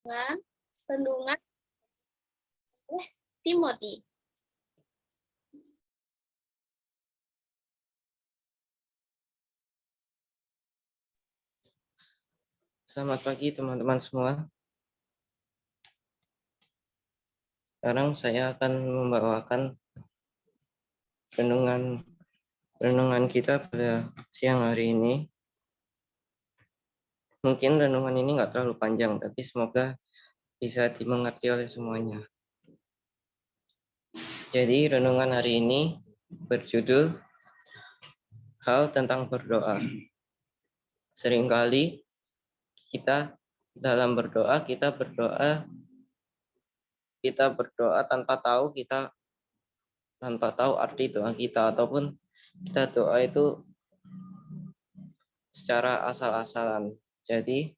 dengan bendungan Timothy. Selamat pagi teman-teman semua. Sekarang saya akan membawakan renungan kita pada siang hari ini. Mungkin renungan ini nggak terlalu panjang, tapi semoga bisa dimengerti oleh semuanya. Jadi renungan hari ini berjudul Hal tentang berdoa. Seringkali kita dalam berdoa, kita berdoa tanpa tahu arti doa kita, ataupun kita doa itu secara asal-asalan. Jadi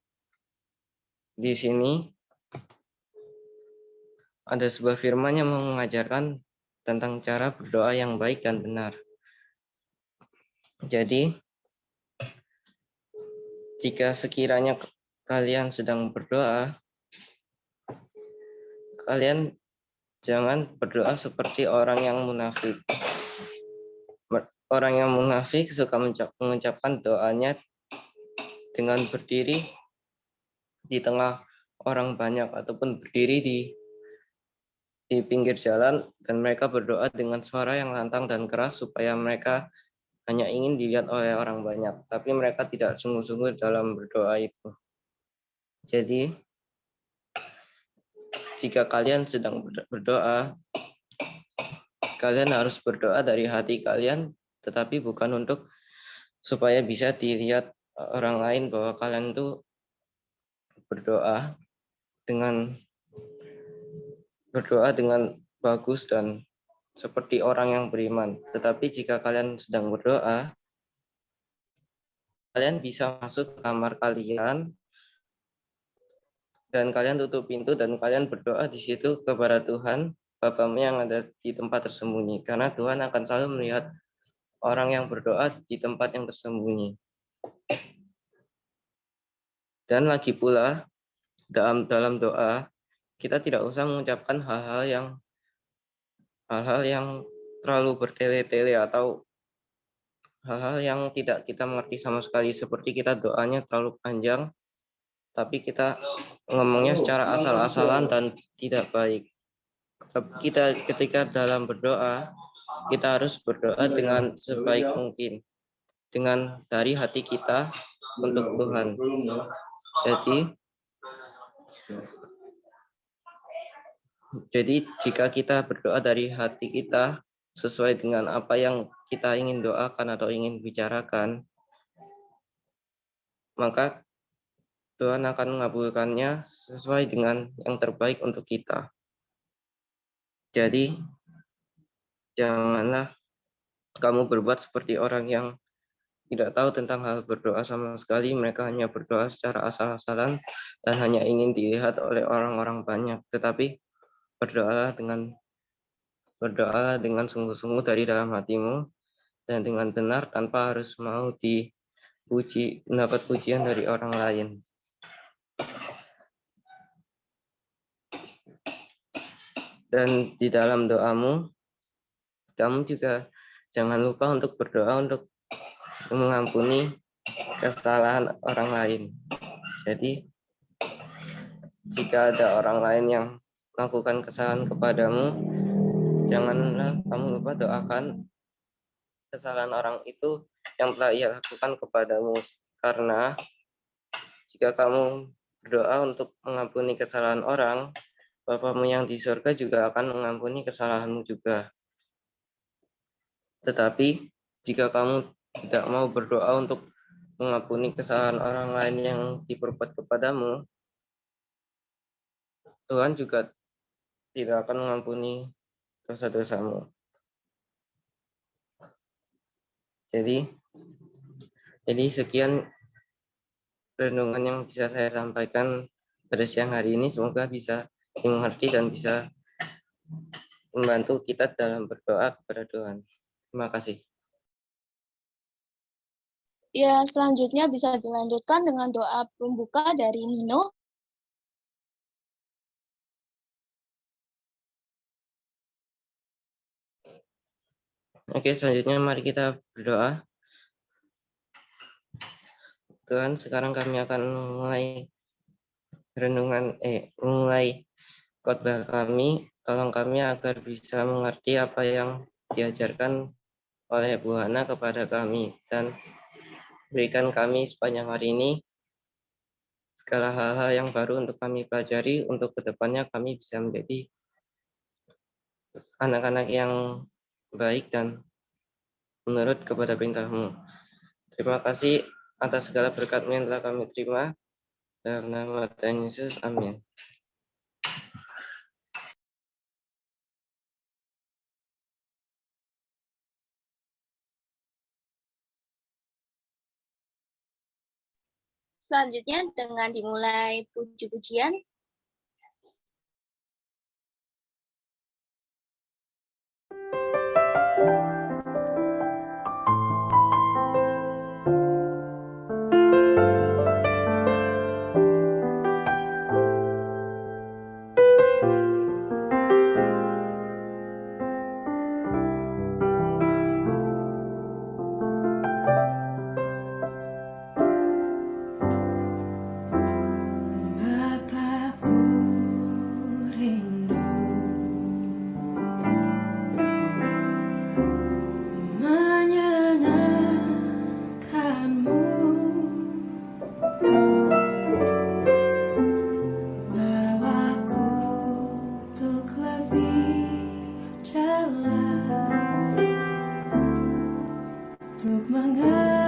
di sini ada sebuah firman yang mengajarkan tentang cara berdoa yang baik dan benar. Jadi jika sekiranya kalian sedang berdoa, kalian jangan berdoa seperti orang yang munafik. Orang yang munafik suka mengucapkan doanya dengan berdiri di tengah orang banyak ataupun berdiri di pinggir jalan, dan mereka berdoa dengan suara yang lantang dan keras supaya mereka hanya ingin dilihat oleh orang banyak, tapi mereka tidak sungguh-sungguh dalam berdoa itu. Jadi jika kalian sedang berdoa, kalian harus berdoa dari hati kalian, tetapi bukan untuk supaya bisa dilihat orang lain bahwa kalian itu berdoa dengan bagus dan seperti orang yang beriman. Tetapi jika kalian sedang berdoa, kalian bisa masuk ke kamar kalian dan kalian tutup pintu dan kalian berdoa di situ kepada Tuhan Bapamu yang ada di tempat tersembunyi, karena Tuhan akan selalu melihat orang yang berdoa di tempat yang tersembunyi. Dan lagi pula dalam doa kita tidak usah mengucapkan hal-hal yang terlalu bertele-tele atau hal-hal yang tidak kita mengerti sama sekali, seperti kita doanya terlalu panjang tapi kita ngomongnya secara asal-asalan dan tidak baik. Kita ketika dalam berdoa, kita harus berdoa dengan sebaik mungkin, dengan dari hati kita untuk Tuhan. Jadi jika kita berdoa dari hati kita sesuai dengan apa yang kita ingin doakan atau ingin bicarakan, maka Tuhan akan mengabulkannya sesuai dengan yang terbaik untuk kita. Jadi janganlah kamu berbuat seperti orang yang tidak tahu tentang hal berdoa sama sekali. Mereka hanya berdoa secara asal-asalan dan hanya ingin dilihat oleh orang-orang banyak. Tetapi berdoalah dengan sungguh-sungguh dari dalam hatimu dan dengan benar, tanpa harus mau mendapat pujian dari orang lain. Dan di dalam doamu, kamu juga jangan lupa untuk berdoa untuk mengampuni kesalahan orang lain. Jadi jika ada orang lain yang melakukan kesalahan kepadamu, janganlah kamu lupa doakan kesalahan orang itu yang telah ia lakukan kepadamu. Karena jika kamu berdoa untuk mengampuni kesalahan orang, Bapamu yang di surga juga akan mengampuni kesalahanmu juga. Tetapi jika kamu tidak mau berdoa untuk mengampuni kesalahan orang lain yang diperbuat kepadamu, Tuhan juga tidak akan mengampuni dosa-dosamu. Jadi sekian renungan yang bisa saya sampaikan pada siang hari ini. Semoga bisa dimengerti dan bisa membantu kita dalam berdoa kepada Tuhan. Terima kasih. Ya, selanjutnya bisa dilanjutkan dengan doa pembuka dari Nino. Oke, selanjutnya mari kita berdoa. Tuhan, sekarang kami akan mulai mulai khotbah kami. Tolong kami agar bisa mengerti apa yang diajarkan oleh Bu Hana kepada kami, dan berikan kami sepanjang hari ini segala hal-hal yang baru untuk kami pelajari, untuk kedepannya kami bisa menjadi anak-anak yang baik dan menurut kepada perintah-Mu. Terima kasih atas segala berkat-Mu yang telah kami terima. Dalam nama Tuhan Yesus, amin. Selanjutnya dengan dimulai puji-pujian. Bapakku rindu menyenangkanmu, bawaku untuk lebih jelas, untuk mengenalmu.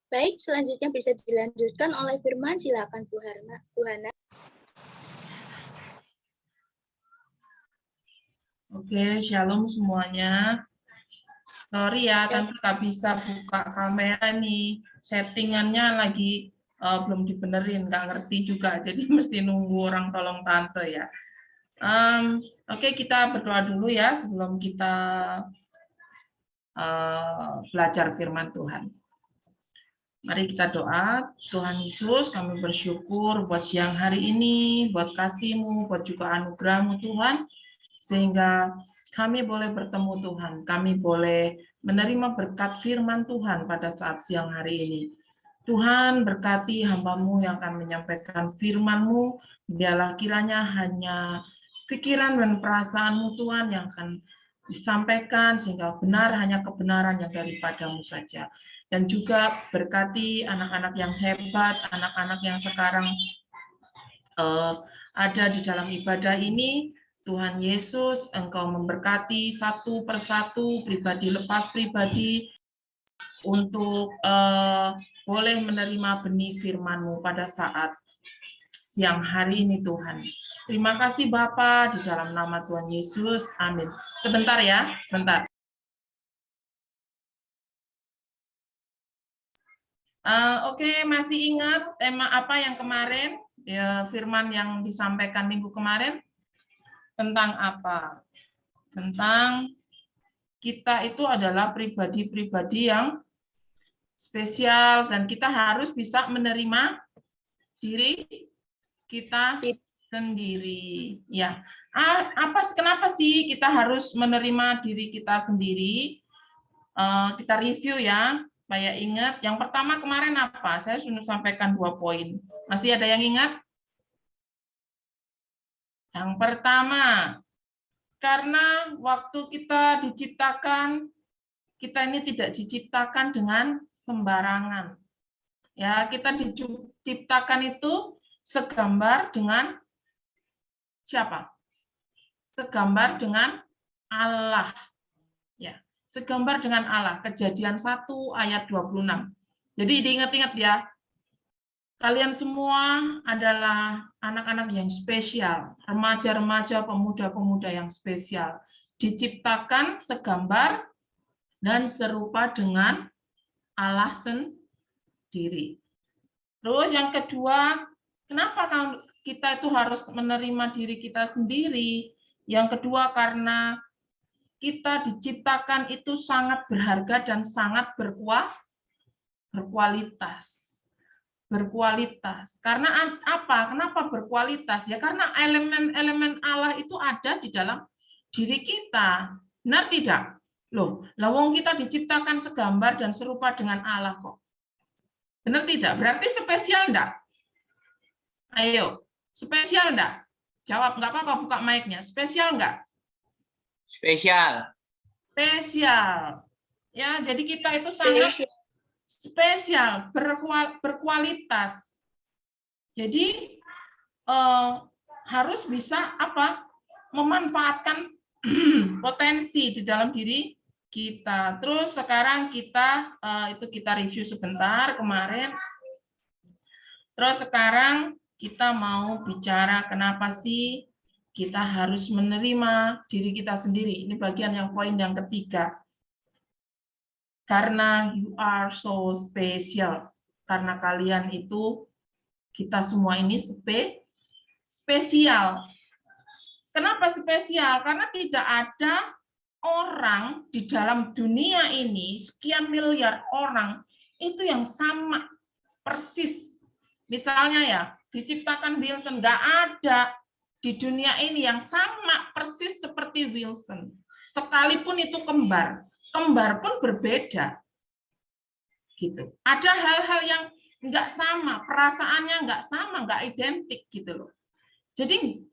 Baik, selanjutnya bisa dilanjutkan oleh Firman. Silakan Bu Hana. Oke, shalom semuanya. Sorry ya, Tante nggak bisa buka kamera nih. Settingannya lagi belum dibenerin, nggak ngerti juga. Jadi mesti nunggu orang tolong Tante ya. Oke, kita berdoa dulu ya sebelum kita belajar firman Tuhan. Mari kita doa. Tuhan Yesus, kami bersyukur buat siang hari ini, buat kasih-Mu, buat juga anugerah-Mu Tuhan, sehingga kami boleh bertemu Tuhan, kami boleh menerima berkat firman Tuhan pada saat siang hari ini. Tuhan berkati hamba-Mu yang akan menyampaikan firman-Mu, biarlah kiranya hanya pikiran dan perasaan-Mu Tuhan yang akan disampaikan, sehingga benar hanya kebenaran yang daripada-Mu saja. Dan juga berkati anak-anak yang hebat, anak-anak yang sekarang ada di dalam ibadah ini. Tuhan Yesus, Engkau memberkati satu persatu, pribadi lepas pribadi, untuk boleh menerima benih firman-Mu pada saat siang hari ini Tuhan. Terima kasih Bapa, di dalam nama Tuhan Yesus, amin. Sebentar ya, sebentar. Oke, masih ingat tema apa yang kemarin, ya, firman yang disampaikan minggu kemarin? Tentang apa? Tentang kita itu adalah pribadi-pribadi yang spesial dan kita harus bisa menerima diri kita sendiri. Ya, kenapa sih kita harus menerima diri kita sendiri? Kita review ya, supaya ingat. Yang pertama kemarin apa? Saya sudah sampaikan 2 poin. Masih ada yang ingat? Yang pertama, karena waktu kita diciptakan, kita ini tidak diciptakan dengan sembarangan. Ya, kita diciptakan itu segambar dengan siapa? Segambar dengan Allah. Ya, segambar dengan Allah. Kejadian 1 ayat 26. Jadi diingat-ingat ya, kalian semua adalah anak-anak yang spesial, remaja-remaja, pemuda-pemuda yang spesial, diciptakan segambar dan serupa dengan Allah sendiri. Terus yang kedua, kenapa kita itu harus menerima diri kita sendiri? Yang kedua, karena kita diciptakan itu sangat berharga dan sangat berkualitas. Berkualitas. Karena apa? Kenapa berkualitas? Ya karena elemen-elemen Allah itu ada di dalam diri kita. Benar tidak? Loh, lawang kita diciptakan segambar dan serupa dengan Allah kok. Benar tidak? Berarti spesial enggak? Ayo, spesial enggak? Jawab, enggak apa-apa, buka mic-nya. Spesial enggak? Spesial. Spesial. Ya, jadi kita itu sangat spesial, berkualitas. Jadi harus bisa memanfaatkan potensi di dalam diri kita. Terus sekarang kita review sebentar kemarin. Terus sekarang kita mau bicara kenapa sih kita harus menerima diri kita sendiri. Ini bagian yang poin yang ketiga. Karena you are so special. Karena kalian itu, kita semua ini spesial. Kenapa spesial? Karena tidak ada orang di dalam dunia ini, sekian miliar orang, itu yang sama persis. Misalnya ya, diciptakan Wilson, nggak ada di dunia ini yang sama persis seperti Wilson. Sekalipun itu kembar pun berbeda. Gitu. Ada hal-hal yang nggak sama, perasaannya nggak sama, nggak identik gitu loh. Jadi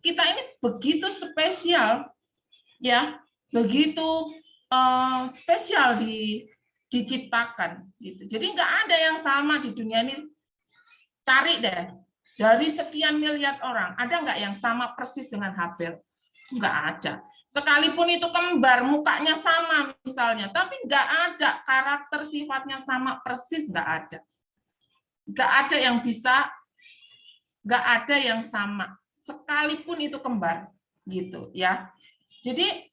kita ini begitu spesial, ya, begitu spesial diciptakan. Gitu. Jadi nggak ada yang sama di dunia ini. Cari deh, dari sekian miliar orang, ada nggak yang sama persis dengan Habel? Nggak ada. Sekalipun itu kembar, mukanya sama misalnya, tapi nggak ada karakter sifatnya sama persis, nggak ada. Nggak ada yang bisa, nggak ada yang sama. Sekalipun itu kembar, gitu ya. Jadi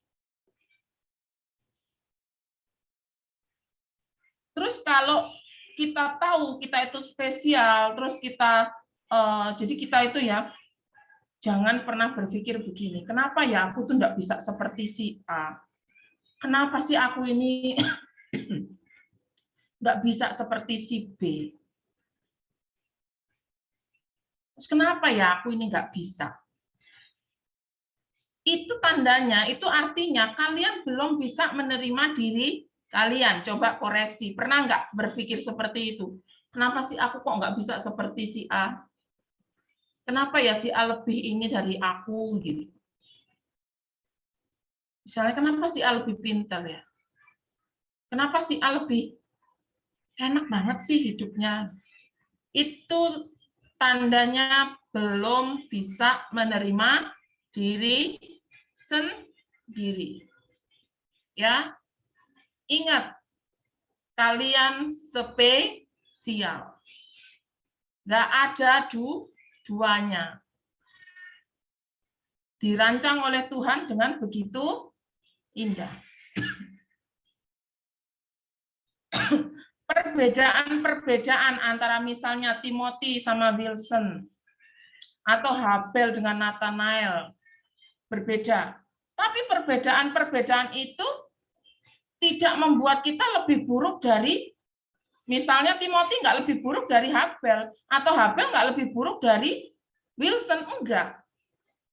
terus kalau kita tahu kita itu spesial, terus kita jadi kita itu ya jangan pernah berpikir begini, kenapa ya aku tuh nggak bisa seperti si A? Kenapa sih aku ini nggak bisa seperti si B? Terus kenapa ya aku ini nggak bisa? Itu tandanya, itu artinya kalian belum bisa menerima diri kalian. Coba koreksi, pernah nggak berpikir seperti itu? Kenapa sih aku kok nggak bisa seperti si A? Kenapa ya si A lebih ini dari aku gitu? Misalnya kenapa si A lebih pintar ya? Kenapa si A lebih enak banget sih hidupnya? Itu tandanya belum bisa menerima diri sendiri. Ya, ingat, kalian spesial. Nggak ada duanya. Dirancang oleh Tuhan dengan begitu indah. Perbedaan-perbedaan antara misalnya Timothy sama Wilson atau Habel dengan Nathanael berbeda. Tapi perbedaan-perbedaan itu tidak membuat kita lebih buruk dari, misalnya Timothy nggak lebih buruk dari Habel, atau Habel nggak lebih buruk dari Wilson, enggak.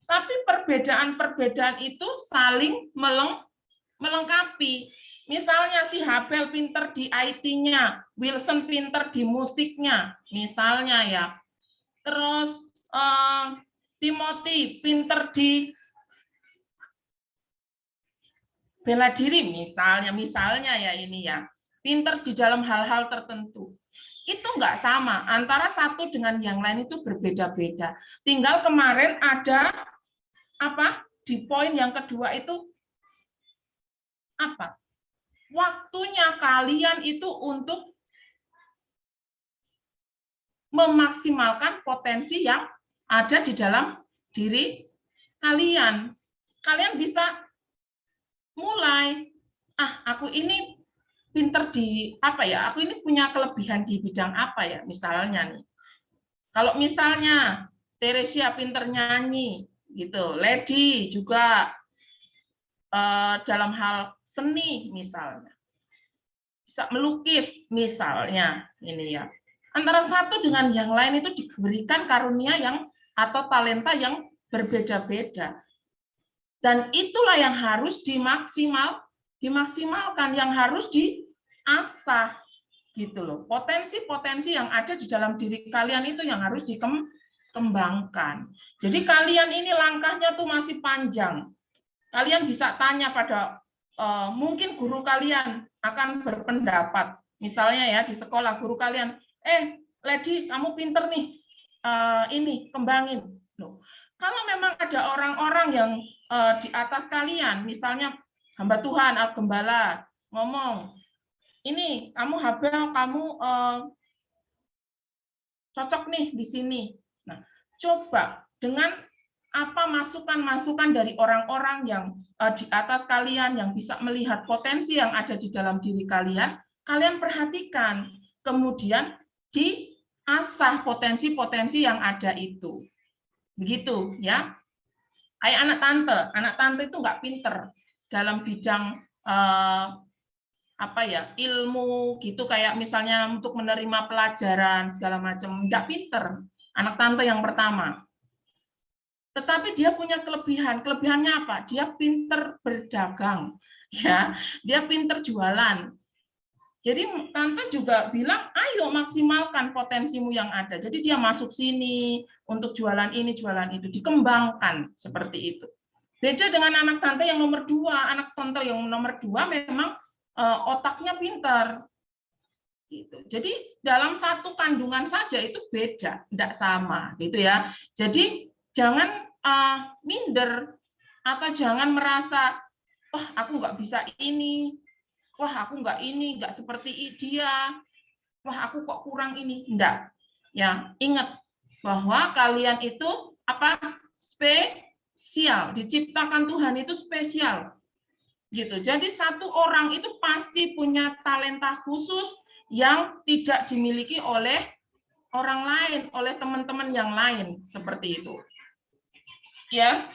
Tapi perbedaan-perbedaan itu saling melengkapi. Misalnya si Habel pinter di IT-nya, Wilson pinter di musiknya, misalnya ya. Terus Timothy pinter di bela diri, misalnya ya ini ya. Pinter di dalam hal-hal tertentu. Itu enggak sama, antara satu dengan yang lain itu berbeda-beda. Tinggal kemarin ada apa? Di poin yang kedua itu apa? Waktunya kalian itu untuk memaksimalkan potensi yang ada di dalam diri kalian. Kalian bisa mulai, aku ini pinter di apa ya? Aku ini punya kelebihan di bidang apa ya? Misalnya nih. Kalau misalnya Teresia pinter nyanyi gitu, Lady juga dalam hal seni misalnya. Bisa melukis misalnya ini ya. Antara satu dengan yang lain itu diberikan karunia yang atau talenta yang berbeda-beda. Dan itulah yang harus dimaksimalkan, yang harus diasah gitu loh. Potensi-potensi yang ada di dalam diri kalian itu yang harus dikembangkan. Jadi kalian ini langkahnya tuh masih panjang. Kalian bisa tanya pada mungkin guru kalian akan berpendapat, misalnya ya di sekolah guru kalian, Lady kamu pinter nih, ini kembangin. Loh, kalau memang ada orang-orang yang di atas kalian, misalnya hamba Tuhan atau gembala ngomong, ini kamu Habel, kamu cocok nih di sini. Nah, coba dengan apa masukan-masukan dari orang-orang yang di atas kalian yang bisa melihat potensi yang ada di dalam diri kalian, kalian perhatikan, kemudian diasah potensi-potensi yang ada itu. Begitu ya. Kayak anak tante itu nggak pinter dalam bidang apa ya, ilmu gitu, kayak misalnya untuk menerima pelajaran segala macam, nggak pinter anak tante yang pertama. Tetapi dia punya kelebihan. Kelebihannya apa? Dia pinter berdagang, ya. Dia pinter jualan. Jadi tante juga bilang, ayo maksimalkan potensimu yang ada. Jadi dia masuk sini untuk jualan ini, jualan itu, dikembangkan seperti itu. Beda dengan anak tante yang nomor 2. Anak tante yang nomor 2 memang otaknya pinter. Gitu. Jadi dalam satu kandungan saja itu beda, tidak sama, gitu ya. Jadi jangan minder atau jangan merasa, wah aku nggak bisa ini, wah aku nggak ini, nggak seperti dia, wah aku kok kurang ini. Enggak. Ya, ingat bahwa kalian itu apa? spesial, diciptakan Tuhan itu spesial. Gitu. Jadi satu orang itu pasti punya talenta khusus yang tidak dimiliki oleh orang lain, oleh teman-teman yang lain, seperti itu. Ya.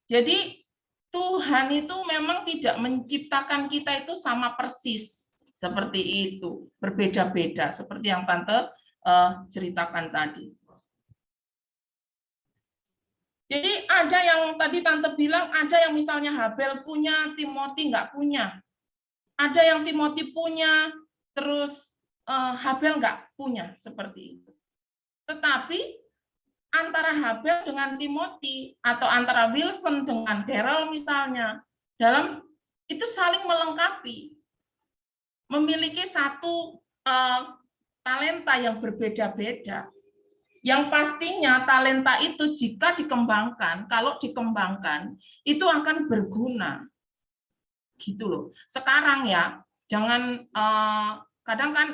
Jadi Tuhan itu memang tidak menciptakan kita itu sama persis seperti itu, berbeda-beda seperti yang Tante ceritakan tadi. Jadi ada yang tadi Tante bilang, ada yang misalnya Habel punya, Timothy nggak punya. Ada yang Timothy punya, terus Habel nggak punya, seperti itu. Tetapi antara Habel dengan Timothy, atau antara Wilson dengan Daryl misalnya, dalam itu saling melengkapi. Memiliki satu talenta yang berbeda-beda. Yang pastinya talenta itu jika dikembangkan, kalau dikembangkan, itu akan berguna. Gitu loh. Sekarang ya, jangan, kadang kan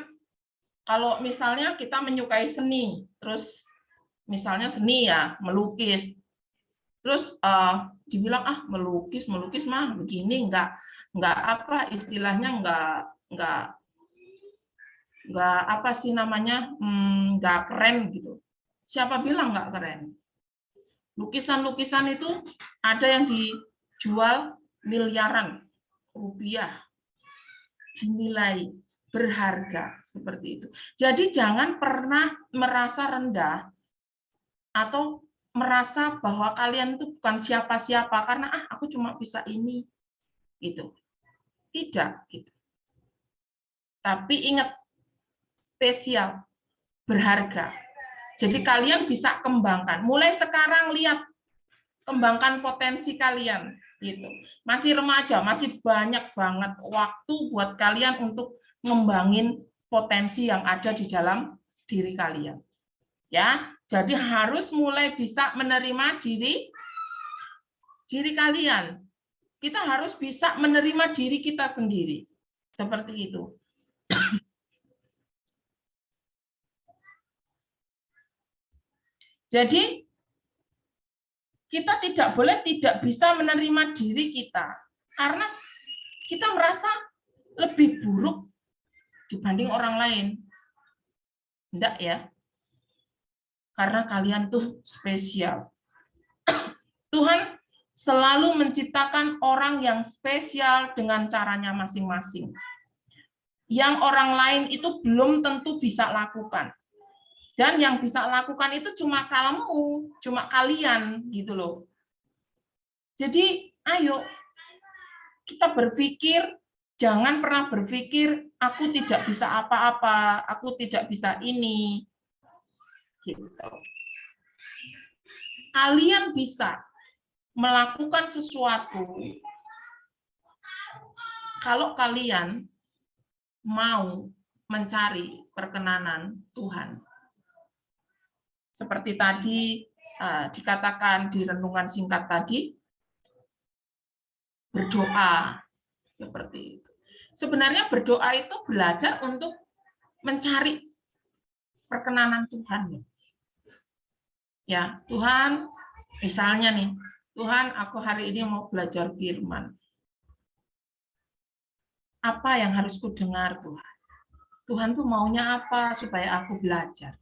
kalau misalnya kita menyukai seni, terus misalnya seni ya, melukis, terus dibilang, melukis mah begini, enggak apa istilahnya, enggak apa sih namanya, enggak keren gitu. Siapa bilang nggak keren? Lukisan-lukisan itu ada yang dijual miliaran rupiah, dinilai berharga seperti itu. Jadi jangan pernah merasa rendah atau merasa bahwa kalian itu bukan siapa-siapa karena aku cuma bisa ini, gitu. Tidak, gitu. Tapi ingat, spesial, berharga. Jadi kalian bisa kembangkan. Mulai sekarang lihat, kembangkan potensi kalian. Gitu. Masih remaja, masih banyak banget waktu buat kalian untuk ngembangin potensi yang ada di dalam diri kalian. Ya, jadi harus mulai bisa menerima diri kalian. Kita harus bisa menerima diri kita sendiri. Seperti itu. Jadi kita tidak boleh tidak bisa menerima diri kita karena kita merasa lebih buruk dibanding orang lain. Enggak ya? Karena kalian tuh spesial. Tuhan selalu menciptakan orang yang spesial dengan caranya masing-masing. Yang orang lain itu belum tentu bisa lakukan. Dan yang bisa lakukan itu cuma kamu, cuma kalian, gitu loh. Jadi, ayo kita berpikir, jangan pernah berpikir aku tidak bisa apa-apa, aku tidak bisa ini. Gitu. Kalian bisa melakukan sesuatu kalau kalian mau mencari perkenanan Tuhan. Seperti tadi dikatakan di renungan singkat tadi, berdoa seperti itu. Sebenarnya berdoa itu belajar untuk mencari perkenanan Tuhan. Ya, Tuhan, misalnya nih, Tuhan, aku hari ini mau belajar firman. Apa yang harus ku dengar, Tuhan? Tuhan tuh maunya apa supaya aku belajar?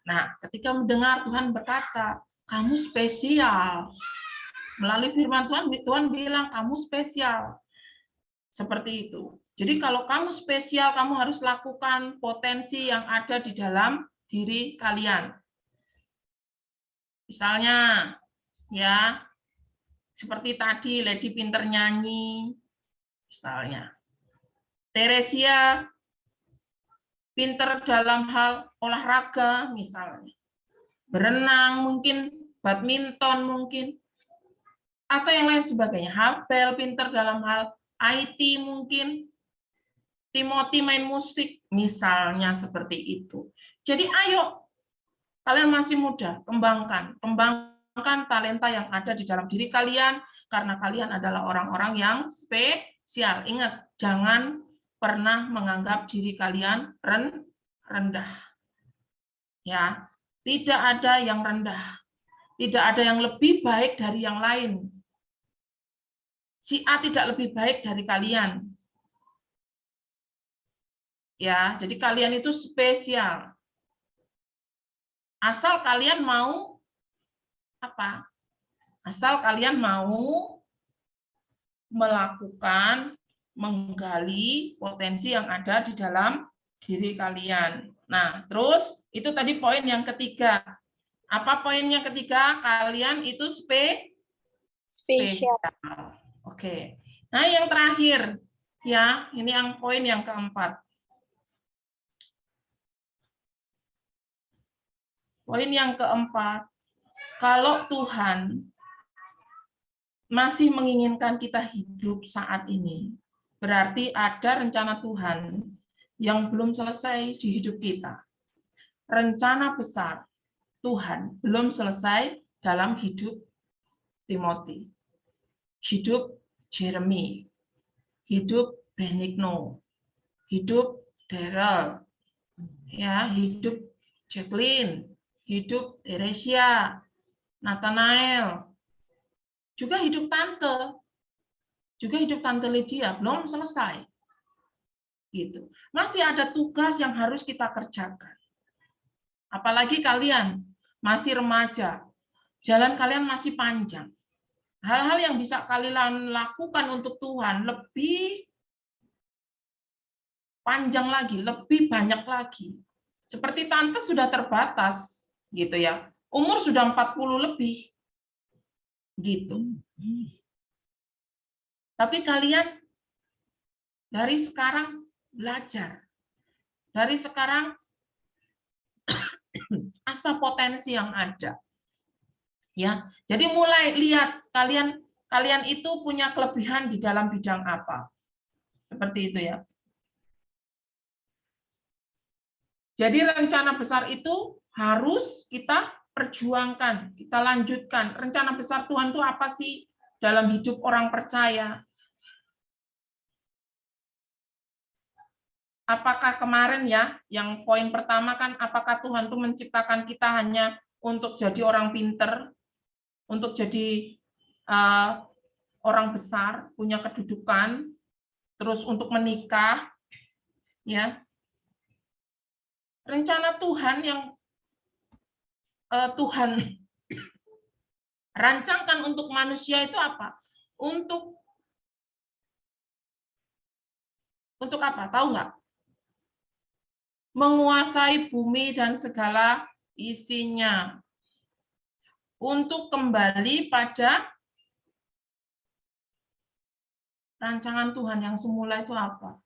Nah, ketika mendengar Tuhan berkata, kamu spesial. Melalui firman Tuhan, Tuhan bilang, kamu spesial. Seperti itu. Jadi kalau kamu spesial, kamu harus lakukan potensi yang ada di dalam diri kalian. Misalnya, ya, seperti tadi, Lady pinter nyanyi, misalnya. Teresia pinter dalam hal olahraga, misalnya. Berenang mungkin, badminton mungkin, atau yang lain sebagainya. Habel pinter dalam hal IT mungkin, Timothy main musik, misalnya seperti itu. Jadi ayo, kalian masih muda, kembangkan talenta yang ada di dalam diri kalian, karena kalian adalah orang-orang yang spesial. Ingat, jangan pernah menganggap diri kalian rendah. Ya, Tidak ada yang rendah. Tidak ada yang lebih baik dari yang lain. Si A tidak lebih baik dari kalian. Ya, jadi kalian itu spesial. Asal kalian mau apa? Asal kalian mau melakukan, menggali potensi yang ada di dalam diri kalian. Nah, terus itu tadi poin yang ketiga. Apa poin yang ketiga? Kalian itu spesial. Oke. Nah, yang terakhir ya, ini yang poin yang keempat. Poin yang keempat, kalau Tuhan masih menginginkan kita hidup saat ini, berarti ada rencana Tuhan yang belum selesai di hidup kita. Rencana besar Tuhan belum selesai dalam hidup Timothy, hidup Jeremy, hidup Benigno, hidup Daryl, ya, hidup Jacqueline, hidup Teresia, Nathanael, juga hidup Tante Lydia belum selesai. Gitu. Masih ada tugas yang harus kita kerjakan. Apalagi kalian masih remaja, jalan kalian masih panjang. Hal-hal yang bisa kalian lakukan untuk Tuhan lebih panjang lagi, lebih banyak lagi. Seperti Tante sudah terbatas, gitu ya. Umur sudah 40 lebih. Gitu. Tapi kalian dari sekarang belajar. Dari sekarang asah potensi yang ada. Ya. Jadi mulai lihat kalian itu punya kelebihan di dalam bidang apa. Seperti itu ya. Jadi rencana besar itu harus kita perjuangkan, kita lanjutkan. Rencana besar Tuhan itu apa sih dalam hidup orang percaya? Apakah kemarin ya, yang poin pertama kan, apakah Tuhan itu menciptakan kita hanya untuk jadi orang pinter, untuk jadi orang besar, punya kedudukan, terus untuk menikah, ya. Rencana Tuhan yang Tuhan rancangkan untuk manusia itu apa? Untuk apa? Tahu nggak? Menguasai bumi dan segala isinya. Untuk kembali pada rancangan Tuhan yang semula itu apa?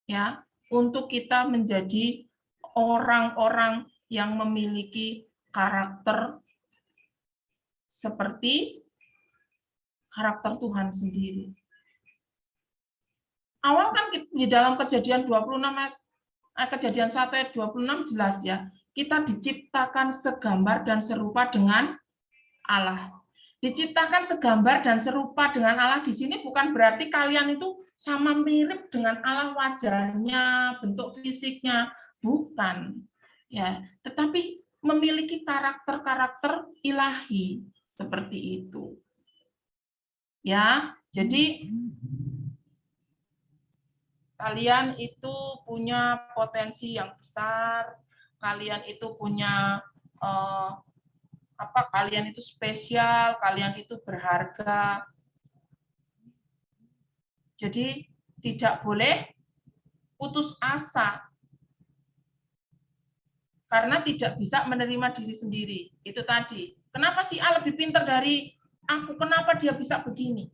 Ya, untuk kita menjadi orang-orang yang memiliki karakter seperti karakter Tuhan sendiri. Awal kan di dalam Kejadian 1 ayat 26 jelas ya, kita diciptakan segambar dan serupa dengan Allah. Diciptakan segambar dan serupa dengan Allah di sini bukan berarti kalian itu sama mirip dengan Allah wajahnya, bentuk fisiknya, bukan. Ya, tetapi memiliki karakter-karakter ilahi seperti itu. Ya, jadi kalian itu punya potensi yang besar, kalian itu punya kalian itu spesial, kalian itu berharga. Jadi tidak boleh putus asa karena tidak bisa menerima diri sendiri. Itu tadi. Kenapa si A lebih pintar dari aku? Kenapa dia bisa begini?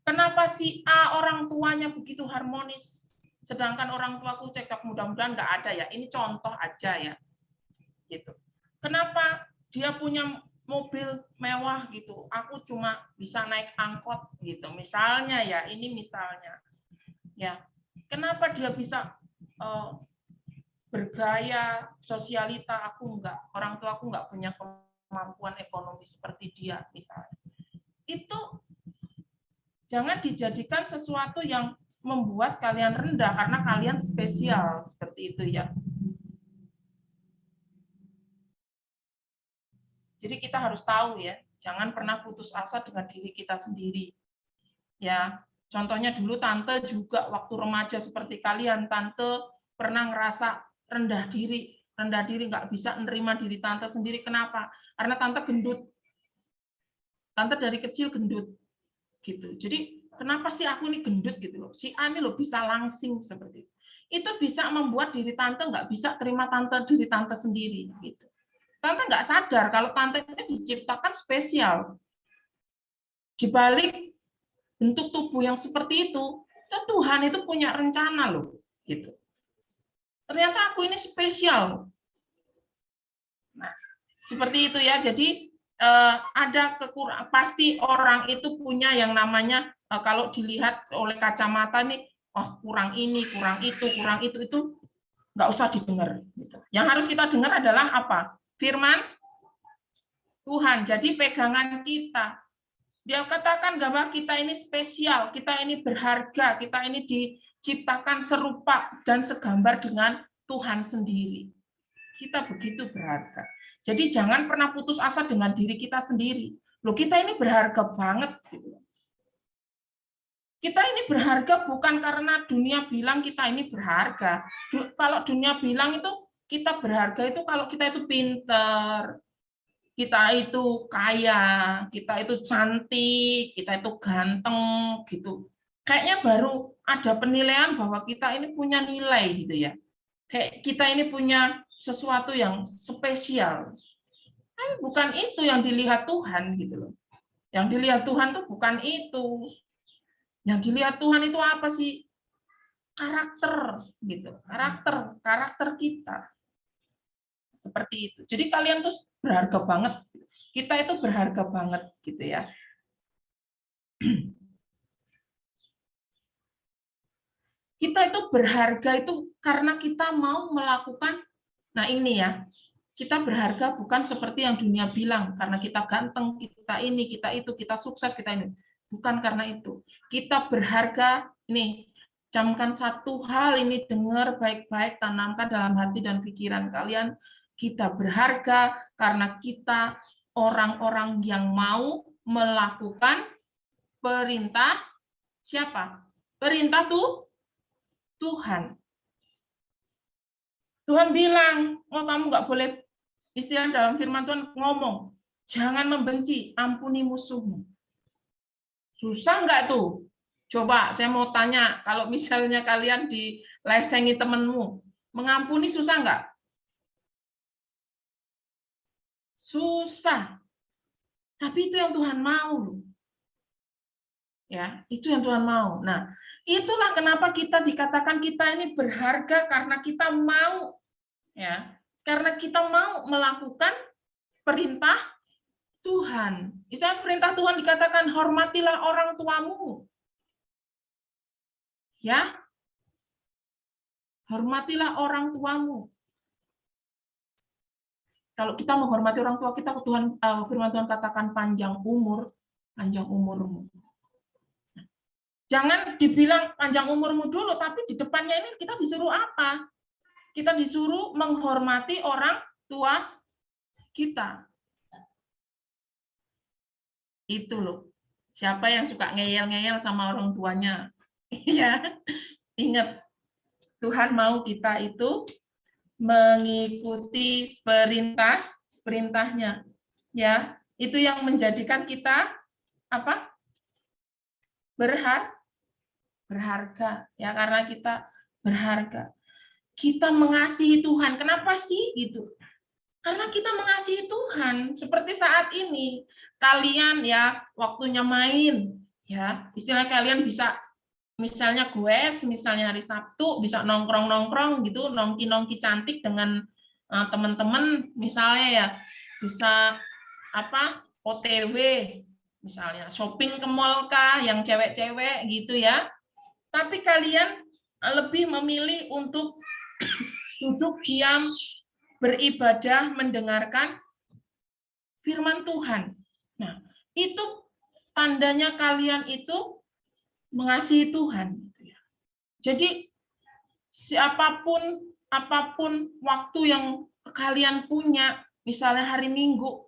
Kenapa si A orang tuanya begitu harmonis, sedangkan orang tuaku cekcok? Mudah-mudahan nggak ada ya. Ini contoh aja ya. Gitu. Kenapa dia punya mobil mewah gitu, aku cuma bisa naik angkot gitu, misalnya ya, ini misalnya ya. Kenapa dia bisa bergaya sosialita, aku enggak, orang tua aku enggak punya kemampuan ekonomi seperti dia misalnya. Itu jangan dijadikan sesuatu yang membuat kalian rendah karena kalian spesial seperti itu ya. Jadi kita harus tahu ya, jangan pernah putus asa dengan diri kita sendiri. Ya, contohnya dulu tante juga waktu remaja seperti kalian, tante pernah ngerasa rendah diri nggak bisa menerima diri tante sendiri. Kenapa? Karena tante gendut. Tante dari kecil gendut gitu. Jadi kenapa sih aku ini gendut gitu loh? Si A ini loh bisa langsing seperti itu. Itu bisa membuat diri tante nggak bisa terima diri tante sendiri gitu. Tante nggak sadar kalau tante ini diciptakan spesial. Di balik bentuk tubuh yang seperti itu, Tuhan itu punya rencana loh, gitu. Ternyata aku ini spesial. Nah, seperti itu ya. Jadi ada kekurangan. Pasti orang itu punya yang namanya kalau dilihat oleh kacamata nih, oh kurang ini, kurang itu nggak usah didengar. Gitu. Yang harus kita dengar adalah apa? Firman Tuhan. Jadi pegangan kita. Dia katakan bahwa kita ini spesial, kita ini berharga, kita ini diciptakan serupa dan segambar dengan Tuhan sendiri. Kita begitu berharga. Jadi jangan pernah putus asa dengan diri kita sendiri. Loh, kita ini berharga banget. Kita ini berharga bukan karena dunia bilang kita ini berharga. Kalau dunia bilang itu kita berharga itu kalau kita itu pinter, kita itu kaya, kita itu cantik, kita itu ganteng, gitu. Kayaknya baru ada penilaian bahwa kita ini punya nilai, gitu ya. Kayak kita ini punya sesuatu yang spesial. Tapi bukan itu yang dilihat Tuhan, gitu loh. Yang dilihat Tuhan tuh bukan itu. Yang dilihat Tuhan itu apa sih? Karakter, gitu. Karakter kita. Seperti itu. Jadi kalian tuh berharga banget. Kita itu berharga banget gitu ya. Kita itu berharga itu karena kita mau melakukan, nah ini ya, kita berharga bukan seperti yang dunia bilang, karena kita ganteng, kita ini, kita itu, kita sukses, kita ini. Bukan karena itu. Kita berharga, ini, camkan satu hal ini, dengar baik-baik, tanamkan dalam hati dan pikiran kalian. Kita berharga karena kita orang-orang yang mau melakukan perintah siapa? Perintah Tuhan. Tuhan bilang, oh kamu nggak boleh, istilah dalam firman Tuhan ngomong, jangan membenci, ampuni musuhmu. Susah nggak tuh? Coba saya mau tanya, kalau misalnya kalian dilesengi temenmu, mengampuni susah nggak? Susah. Tapi itu yang Tuhan mau. Ya, itu yang Tuhan mau. Nah, itulah kenapa kita dikatakan kita ini berharga karena kita mau, ya, karena kita mau melakukan perintah Tuhan. Misalnya perintah Tuhan dikatakan hormatilah orang tuamu. Ya. Hormatilah orang tuamu. Kalau kita menghormati orang tua kita, Tuhan firman Tuhan katakan panjang umurmu. Jangan dibilang panjang umurmu dulu, tapi di depannya ini kita disuruh apa? Kita disuruh menghormati orang tua kita. Itu loh. Siapa yang suka ngeyel-ngeyel sama orang tuanya? Ya, ingat Tuhan mau kita itu mengikuti perintahnya, ya. Itu yang menjadikan kita apa? Berharga, ya, karena kita berharga. Kita mengasihi Tuhan. Kenapa sih gitu? Karena kita mengasihi Tuhan. Seperti saat ini, kalian ya waktunya main, ya. Istilah kalian bisa misalnya goes, misalnya hari Sabtu bisa nongkrong-nongkrong gitu, nongki-nongki cantik dengan teman-teman, misalnya ya bisa apa OTW, misalnya shopping ke mall kah, yang cewek-cewek gitu ya. Tapi kalian lebih memilih untuk duduk diam, beribadah, mendengarkan firman Tuhan. Nah, itu tandanya kalian itu mengasihi Tuhan. Jadi apapun waktu yang kalian punya, misalnya hari Minggu,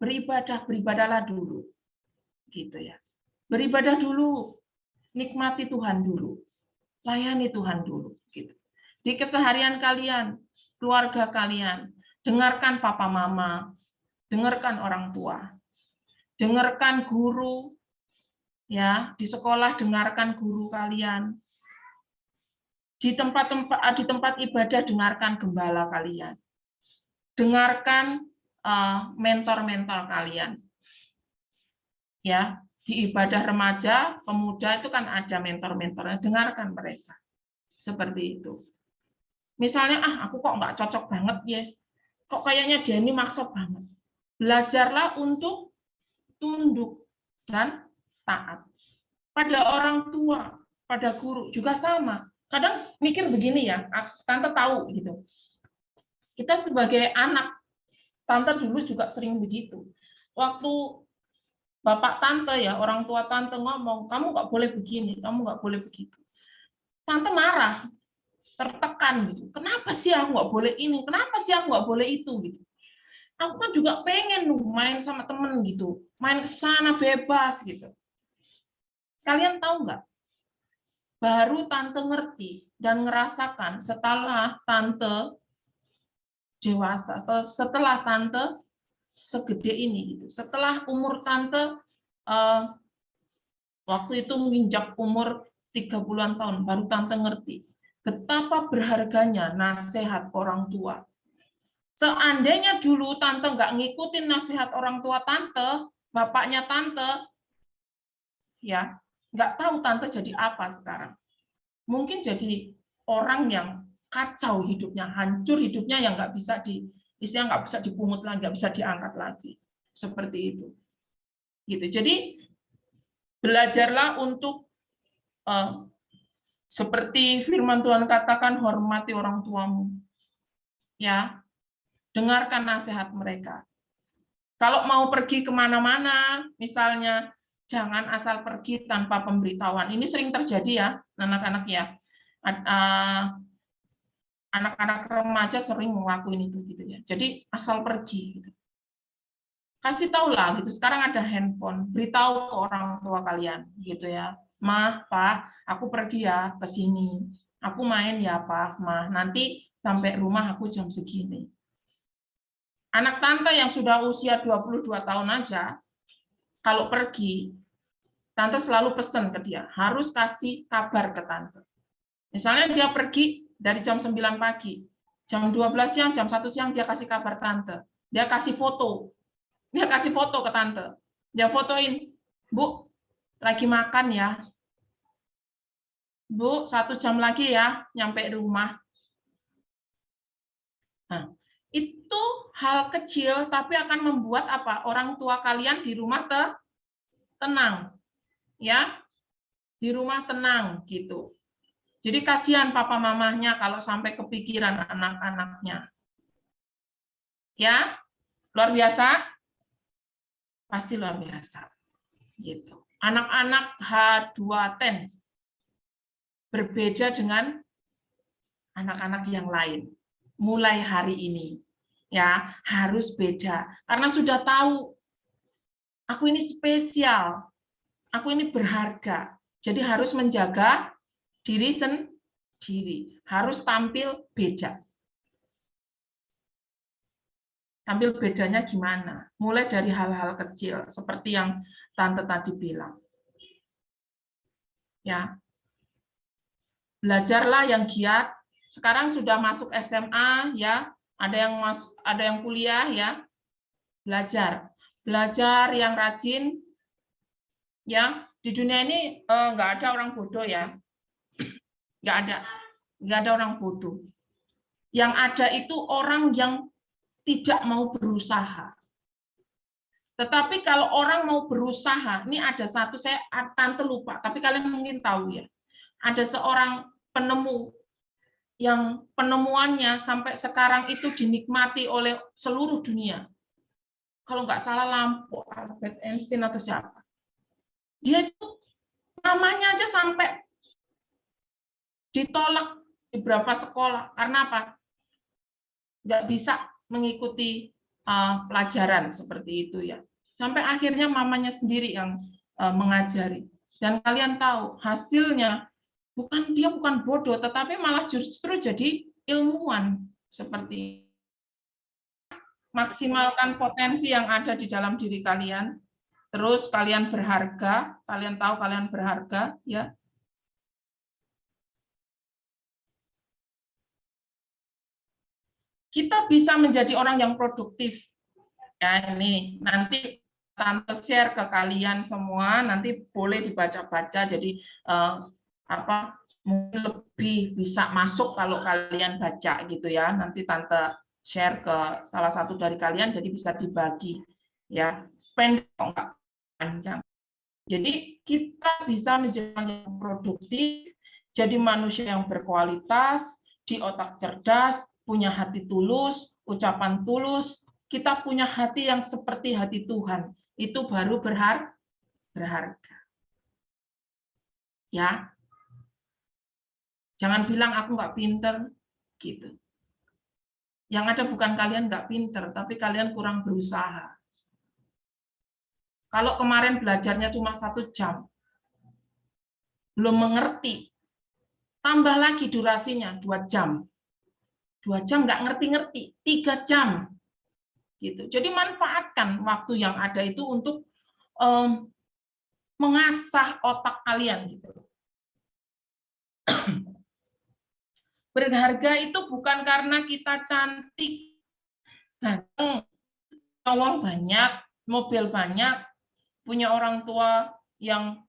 beribadahlah dulu. Gitu ya. Beribadah dulu, nikmati Tuhan dulu. Layani Tuhan dulu, gitu. Di keseharian kalian, keluarga kalian, dengarkan papa mama, dengarkan orang tua, dengarkan guru, ya, di sekolah dengarkan guru kalian, di tempat ibadah dengarkan gembala kalian, dengarkan mentor-mentor kalian, ya, di ibadah remaja, pemuda itu kan ada mentor-mentornya, dengarkan mereka, seperti itu. Misalnya, aku kok nggak cocok banget ya, kok kayaknya dia ini maksa banget. Belajarlah untuk tunduk dan taat. Pada orang tua, pada guru juga sama. Kadang mikir begini ya, Tante tahu gitu. Kita sebagai anak, Tante dulu juga sering begitu. Waktu bapak Tante ya, orang tua Tante ngomong, kamu nggak boleh begini, kamu nggak boleh begitu. Tante marah, tertekan gitu. Kenapa sih aku nggak boleh ini? Kenapa sih aku nggak boleh itu? Gitu. Aku kan juga pengen main sama temen gitu, main ke sana bebas gitu. Kalian tahu nggak? Baru Tante ngerti dan ngerasakan setelah Tante dewasa, setelah Tante segede ini gitu. Setelah umur Tante waktu itu menginjak umur 30-an tahun, baru Tante ngerti betapa berharganya nasihat orang tua. Seandainya dulu Tante nggak ngikutin nasihat orang tua Tante, bapaknya Tante, ya nggak tahu Tante jadi apa sekarang. Mungkin jadi orang yang kacau hidupnya, hancur hidupnya, yang nggak bisa nggak bisa dipungut lagi, nggak bisa diangkat lagi, seperti itu. Gitu. Jadi belajarlah untuk seperti firman Tuhan katakan, hormati orang tuamu. Ya, dengarkan nasihat mereka. Kalau mau pergi kemana-mana, misalnya jangan asal pergi tanpa pemberitahuan. Ini sering terjadi ya, anak-anak ya. Anak-anak remaja sering ngelakuin itu gitu ya. Jadi asal pergi. Gitu. Kasih tahu lah gitu. Sekarang ada handphone, beritahu ke orang tua kalian gitu ya. Ma, Pak, aku pergi ya ke sini. Aku main ya, Pak, Ma. Nanti sampai rumah aku jam segini. Anak Tante yang sudah usia 22 tahun aja, kalau pergi, Tante selalu pesan ke dia, harus kasih kabar ke Tante. Misalnya dia pergi dari jam 9 pagi, jam 12 siang, jam 1 siang, dia kasih kabar Tante. Dia kasih foto. Dia kasih foto ke Tante. Dia fotoin, Bu, lagi makan ya. Bu, 1 jam lagi ya, nyampe rumah. Nah, itu hal kecil, tapi akan membuat apa? Orang tua kalian di rumah tenang. Ya, di rumah tenang, gitu. Jadi kasihan papa mamahnya kalau sampai kepikiran anak-anaknya. Ya, luar biasa? Pasti luar biasa. Gitu. Anak-anak H210 berbeda dengan anak-anak yang lain. Mulai hari ini, ya harus beda. Karena sudah tahu, aku ini spesial, aku ini berharga. Jadi harus menjaga diri sendiri. Harus tampil beda. Tampil bedanya gimana? Mulai dari hal-hal kecil, seperti yang Tante tadi bilang. Ya, belajarlah yang giat. Sekarang sudah masuk SMA, ya. Ada yang kuliah, ya. Belajar yang rajin. Ya, di dunia ini nggak ada orang bodoh ya. Nggak ada orang bodoh. Yang ada itu orang yang tidak mau berusaha. Tetapi kalau orang mau berusaha, ini ada satu, Tante lupa, tapi kalian mungkin tahu ya. Ada seorang penemu yang penemuannya sampai sekarang itu dinikmati oleh seluruh dunia. Kalau nggak salah Albert Einstein atau siapa. Dia itu namanya aja sampai ditolak di beberapa sekolah. Karena apa? Nggak bisa mengikuti pelajaran seperti itu ya. Sampai akhirnya mamanya sendiri yang mengajari. Dan kalian tahu hasilnya dia bukan bodoh, tetapi malah justru jadi ilmuwan seperti itu. Maksimalkan potensi yang ada di dalam diri kalian. Terus kalian berharga, kalian tahu kalian berharga, ya. Kita bisa menjadi orang yang produktif. Ya, ini nanti Tante share ke kalian semua, nanti boleh dibaca-baca, jadi mungkin lebih bisa masuk kalau kalian baca gitu ya. Nanti Tante share ke salah satu dari kalian, jadi bisa dibagi ya, pendek enggak panjang. Jadi kita bisa menjadi orang yang produktif, jadi manusia yang berkualitas, di otak cerdas, punya hati tulus, ucapan tulus, kita punya hati yang seperti hati Tuhan. Itu baru berharga. Ya. Jangan bilang aku nggak pinter, gitu. Yang ada bukan kalian nggak pinter, tapi kalian kurang berusaha. Kalau kemarin belajarnya cuma 1 jam, belum mengerti, tambah lagi durasinya 2 jam. 2 jam nggak ngerti-ngerti, 3 jam. Gitu. Jadi manfaatkan waktu yang ada itu untuk mengasah otak kalian. Gitu. Berharga itu bukan karena kita cantik, ganteng, uang banyak, mobil banyak, punya orang tua yang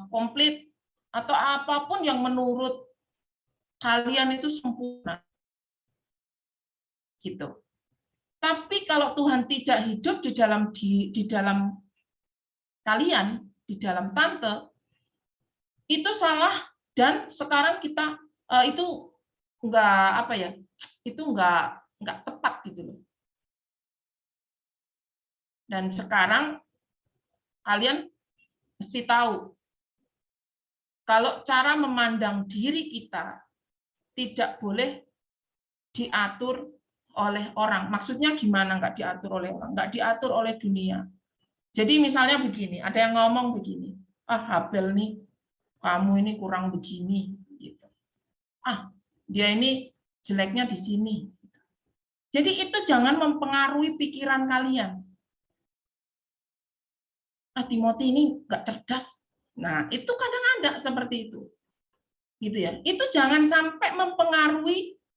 komplit, atau apapun yang menurut kalian itu sempurna. Gitu. Tapi kalau Tuhan tidak hidup di dalam kalian, di dalam Tante, itu salah, dan sekarang kita itu itu enggak tepat gitu loh. Dan sekarang kalian mesti tahu kalau cara memandang diri kita tidak boleh diatur oleh orang. Maksudnya gimana nggak diatur oleh orang? Nggak diatur oleh dunia. Jadi misalnya begini, ada yang ngomong begini, Habel nih, kamu ini kurang begini. Gitu. Dia ini jeleknya di sini. Jadi itu jangan mempengaruhi pikiran kalian. Timothy ini nggak cerdas. Nah, itu kadang ada seperti itu. Gitu ya. Itu jangan sampai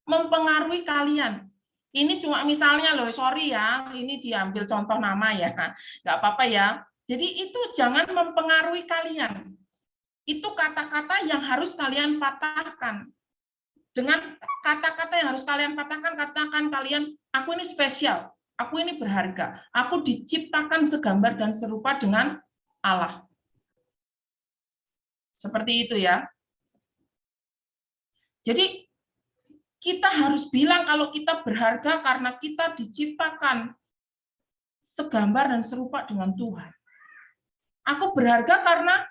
mempengaruhi kalian. Ini cuma misalnya loh, sorry ya, ini diambil contoh nama ya, nggak apa-apa ya. Jadi itu jangan mempengaruhi kalian. Itu kata-kata yang harus kalian patahkan. Dengan kata-kata yang harus kalian patahkan, katakan kalian, aku ini spesial, aku ini berharga, aku diciptakan segambar dan serupa dengan Allah. Seperti itu ya. Jadi kita harus bilang kalau kita berharga karena kita diciptakan segambar dan serupa dengan Tuhan. Aku berharga karena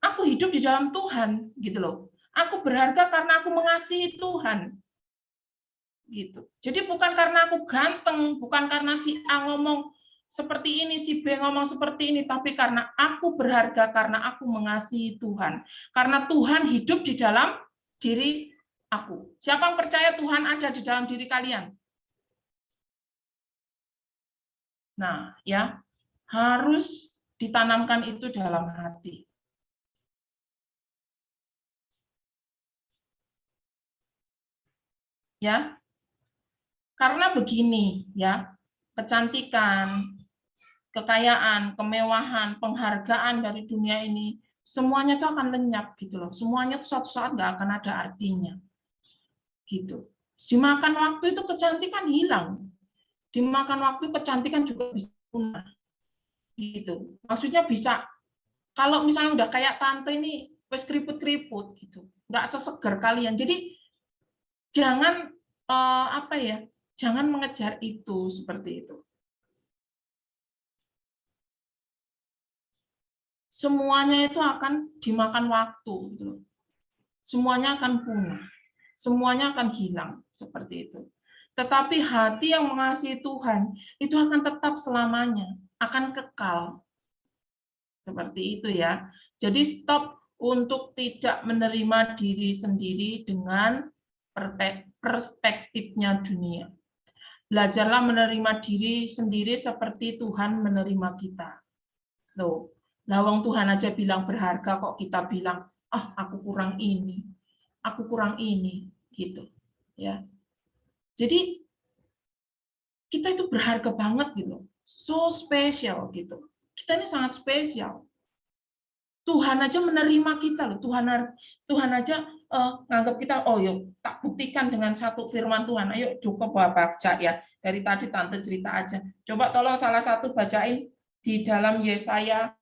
aku hidup di dalam Tuhan, gitu loh. Aku berharga karena aku mengasihi Tuhan. Gitu. Jadi bukan karena aku ganteng, bukan karena si A ngomong seperti ini, si B ngomong seperti ini, tapi karena aku berharga karena aku mengasihi Tuhan. Karena Tuhan hidup di dalam diri aku. Siapa yang percaya Tuhan ada di dalam diri kalian? Nah, ya, harus ditanamkan itu dalam hati. Ya. Karena begini, ya. Kecantikan, kekayaan, kemewahan, penghargaan dari dunia ini, semuanya itu akan lenyap gitu loh. Semuanya itu suatu saat nggak akan ada artinya. Gitu. Dimakan waktu itu kecantikan hilang. Dimakan waktu kecantikan juga bisa punah. Gitu. Maksudnya bisa, kalau misalnya udah kayak Tante ini wes keriput-keriput gitu. Nggak seseger kalian. Jadi jangan jangan mengejar itu seperti itu. Semuanya itu akan dimakan waktu gitu. Semuanya akan punah. Semuanya akan hilang seperti itu. Tetapi hati yang mengasihi Tuhan itu akan tetap selamanya, akan kekal. Seperti itu ya. Jadi stop untuk tidak menerima diri sendiri dengan perspektifnya dunia. Belajarlah menerima diri sendiri seperti Tuhan menerima kita. Loh, lawang Tuhan aja bilang berharga, kok kita bilang, ah aku kurang ini gitu ya. Jadi kita itu berharga banget gitu, so special gitu. Kita ini sangat spesial. Tuhan aja menerima kita loh. Tuhan aja nganggap kita, oh yuk tak buktikan dengan satu firman Tuhan. Ayo coba baca ya. Dari tadi tante cerita aja. Coba tolong salah satu bacain di dalam Yesaya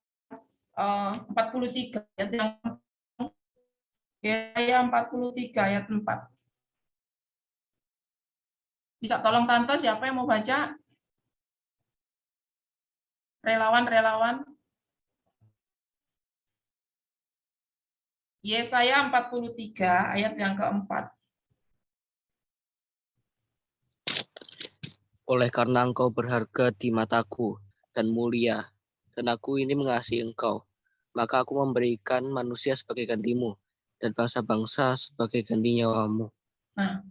43 ayat yang Yesaya 43 ayat 4. Bisa tolong tante siapa yang mau baca? Relawan. Yesaya 43 ayat yang keempat. Oleh karena engkau berharga di mataku dan mulia, dan aku ini mengasihi engkau, maka aku memberikan manusia sebagai gantimu, dan bangsa-bangsa sebagai ganti nyawamu. Nah,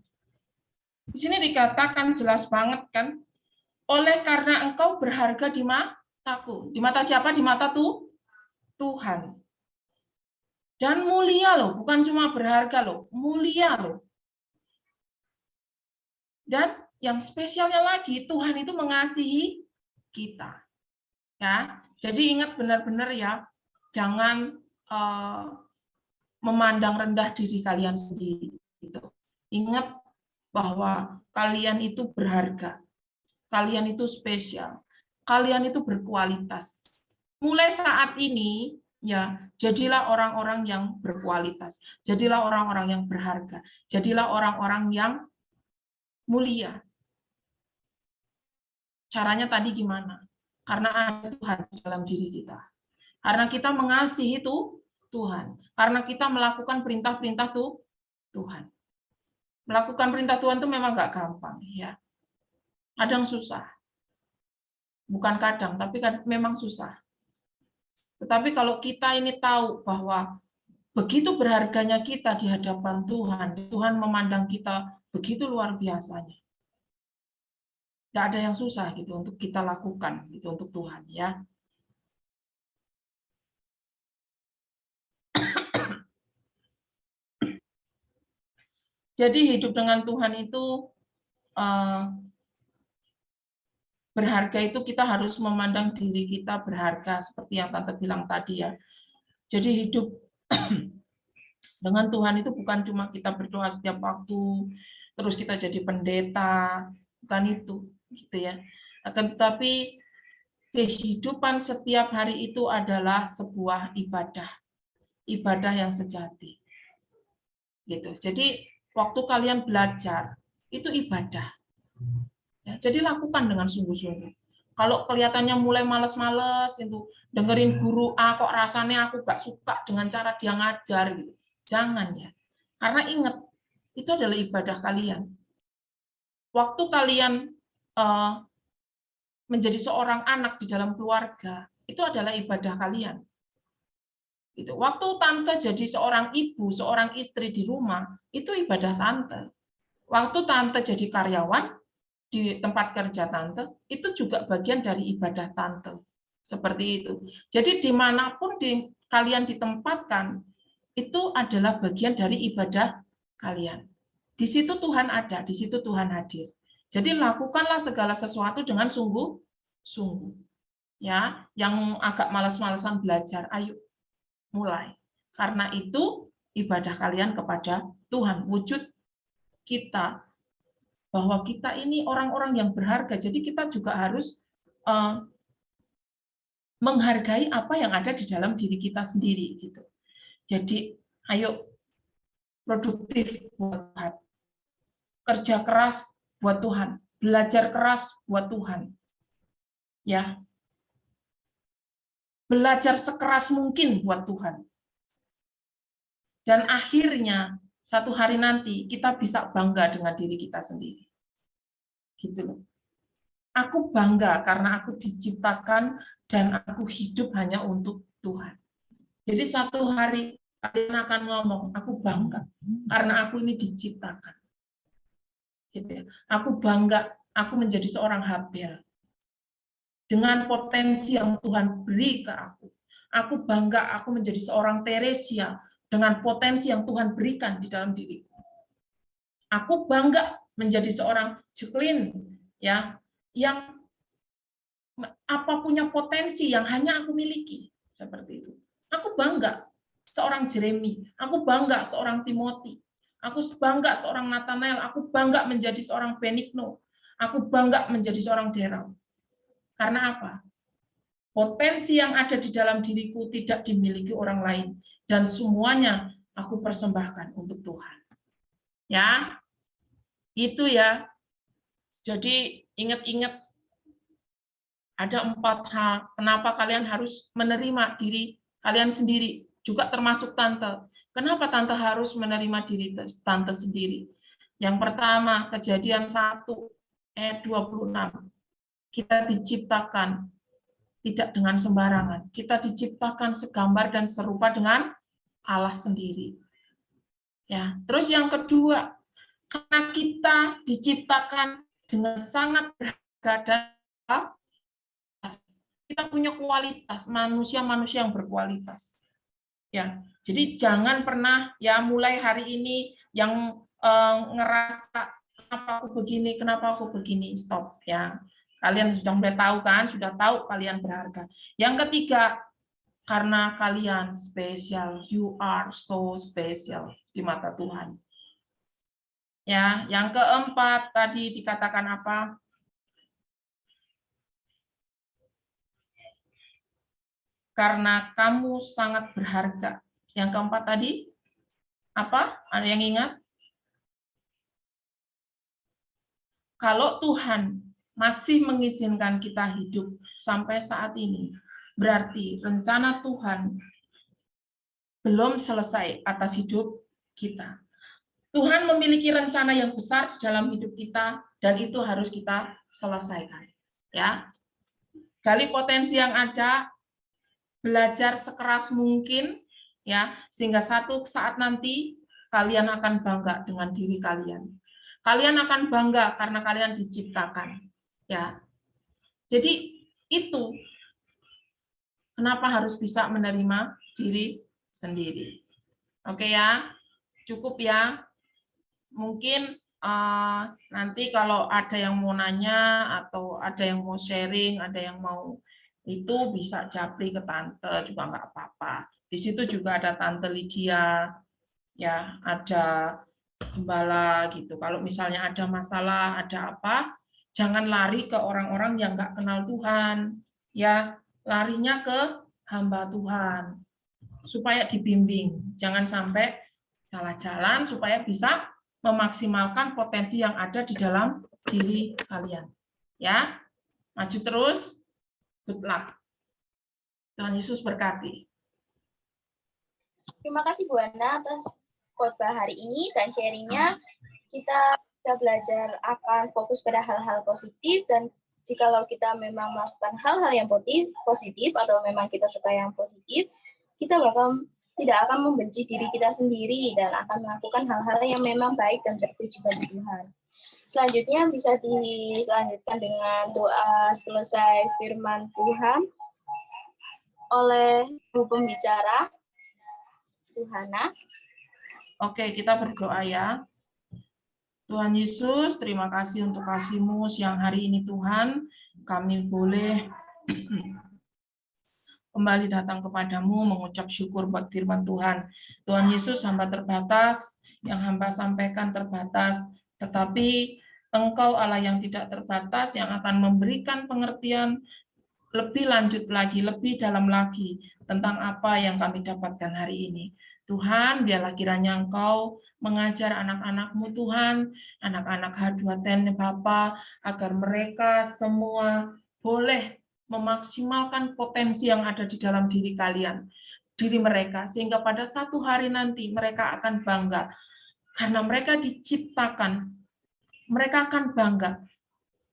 di sini dikatakan jelas banget kan, oleh karena engkau berharga di mataku. Di mata siapa? Di mata Tuhan. Dan mulia loh, bukan cuma berharga loh, mulia loh. Dan yang spesialnya lagi, Tuhan itu mengasihi kita. Ya, jadi ingat benar-benar ya, jangan memandang rendah diri kalian sendiri. Gitu. Ingat bahwa kalian itu berharga, kalian itu spesial, kalian itu berkualitas. Mulai saat ini, ya, jadilah orang-orang yang berkualitas, jadilah orang-orang yang berharga, jadilah orang-orang yang mulia. Caranya tadi gimana? Karena ada Tuhan dalam diri kita. Karena kita mengasihi itu Tuhan. Karena kita melakukan perintah-perintah Tuhan. Melakukan perintah Tuhan itu memang nggak gampang, ya. Kadang susah. Bukan kadang, tapi memang susah. Tetapi kalau kita ini tahu bahwa begitu berharganya kita di hadapan Tuhan, Tuhan memandang kita begitu luar biasanya. Tidak ada yang susah gitu untuk kita lakukan gitu untuk Tuhan, ya. Jadi hidup dengan Tuhan itu berharga, itu kita harus memandang diri kita berharga seperti yang Tante bilang tadi ya. Jadi hidup dengan Tuhan itu bukan cuma kita berdoa setiap waktu, terus kita jadi pendeta, bukan itu, gitu ya. Akan tetapi kehidupan setiap hari itu adalah sebuah ibadah yang sejati. Gitu. Jadi waktu kalian belajar itu ibadah. Ya, jadi lakukan dengan sungguh-sungguh. Kalau kelihatannya mulai males-males itu dengerin guru A kok rasanya aku gak suka dengan cara dia ngajar gitu. Jangan ya. Karena ingat, itu adalah ibadah kalian. Waktu kalian menjadi seorang anak di dalam keluarga, itu adalah ibadah kalian. Gitu. Waktu tante jadi seorang ibu, seorang istri di rumah, itu ibadah tante. Waktu tante jadi karyawan di tempat kerja tante, itu juga bagian dari ibadah tante. Seperti itu. Jadi dimanapun kalian ditempatkan, itu adalah bagian dari ibadah kalian. Di situ Tuhan ada, di situ Tuhan hadir. Jadi lakukanlah segala sesuatu dengan sungguh-sungguh. Ya, yang agak malas-malasan belajar, ayo mulai. Karena itu ibadah kalian kepada Tuhan, wujud kita bahwa kita ini orang-orang yang berharga. Jadi kita juga harus menghargai apa yang ada di dalam diri kita sendiri gitu. Jadi ayo produktif buat Tuhan. Kerja keras buat Tuhan, belajar keras buat Tuhan. Ya. Belajar sekeras mungkin buat Tuhan. Dan akhirnya satu hari nanti kita bisa bangga dengan diri kita sendiri. gitu loh. Aku bangga karena aku diciptakan dan aku hidup hanya untuk Tuhan. Jadi satu hari kalian akan ngomong, aku bangga karena aku ini diciptakan. Gitu ya. Aku bangga, aku menjadi seorang Habel dengan potensi yang Tuhan beri ke aku. Aku bangga, aku menjadi seorang Teresia dengan potensi yang Tuhan berikan di dalam diriku. Aku bangga menjadi seorang Jacqueline, ya, yang punya potensi yang hanya aku miliki, seperti itu. Aku bangga seorang Jeremy, aku bangga seorang Timothy, aku bangga seorang Nathanael, aku bangga menjadi seorang Benigno, aku bangga menjadi seorang Daryl. Karena apa? Potensi yang ada di dalam diriku tidak dimiliki orang lain, dan semuanya aku persembahkan untuk Tuhan. Ya, itu ya. Jadi ingat-ingat ada 4 hal kenapa kalian harus menerima diri kalian sendiri, juga termasuk tante. Kenapa tante harus menerima diri tante sendiri? Yang pertama, Kejadian 1 ayat 26. Kita diciptakan tidak dengan sembarangan. Kita diciptakan segambar dan serupa dengan Allah sendiri. Ya, terus yang kedua, karena kita diciptakan dengan sangat berharga dan kita punya kualitas, manusia-manusia yang berkualitas. Ya, jadi jangan pernah ya mulai hari ini yang ngerasa kenapa aku begini, stop ya. Kalian sudah mulai tahu kan, sudah tahu kalian berharga. Yang ketiga, karena kalian spesial, you are so special di mata Tuhan. Ya, yang keempat tadi dikatakan apa? Karena kamu sangat berharga. Yang keempat tadi, apa? Ada yang ingat? Kalau Tuhan masih mengizinkan kita hidup sampai saat ini, berarti rencana Tuhan belum selesai atas hidup kita. Tuhan memiliki rencana yang besar dalam hidup kita, dan itu harus kita selesaikan. Ya, gali potensi yang ada, belajar sekeras mungkin ya, sehingga satu saat nanti kalian akan bangga dengan diri kalian. Kalian akan bangga karena kalian diciptakan ya. Jadi itu kenapa harus bisa menerima diri sendiri. Oke ya. Cukup ya. Mungkin nanti kalau ada yang mau nanya atau ada yang mau sharing, ada yang mau itu bisa japri ke tante juga nggak apa-apa. Di situ juga ada tante Lydia, ya ada gembala gitu. Kalau misalnya ada masalah, ada apa, jangan lari ke orang-orang yang nggak kenal Tuhan, ya larinya ke hamba Tuhan supaya dibimbing. Jangan sampai salah jalan supaya bisa memaksimalkan potensi yang ada di dalam diri kalian. Ya, maju terus. Good luck. Tuhan Yesus berkati. Terima kasih Bu Ana atas khotbah hari ini dan sharingnya. Kita bisa belajar akan fokus pada hal-hal positif, dan jikalau kita memang melakukan hal-hal yang positif atau memang kita suka yang positif, kita tidak akan membenci diri kita sendiri dan akan melakukan hal-hal yang memang baik dan terpuji bagi Tuhan. Selanjutnya bisa dilanjutkan dengan doa selesai firman Tuhan oleh Bu Pembicara, Tuhana. Oke, kita berdoa ya. Tuhan Yesus, terima kasih untuk kasih-Mu siang hari ini Tuhan. Kami boleh kembali datang kepadamu mengucap syukur buat firman Tuhan. Tuhan Yesus, hamba terbatas, yang hamba sampaikan terbatas, tetapi Engkau Allah yang tidak terbatas, yang akan memberikan pengertian lebih lanjut lagi, lebih dalam lagi tentang apa yang kami dapatkan hari ini. Tuhan, biarlah kiranya Engkau mengajar anak-anak-Mu Tuhan, anak-anak H2TEN Bapa, agar mereka semua boleh memaksimalkan potensi yang ada di dalam diri mereka, sehingga pada satu hari nanti mereka akan bangga, karena mereka diciptakan, mereka akan bangga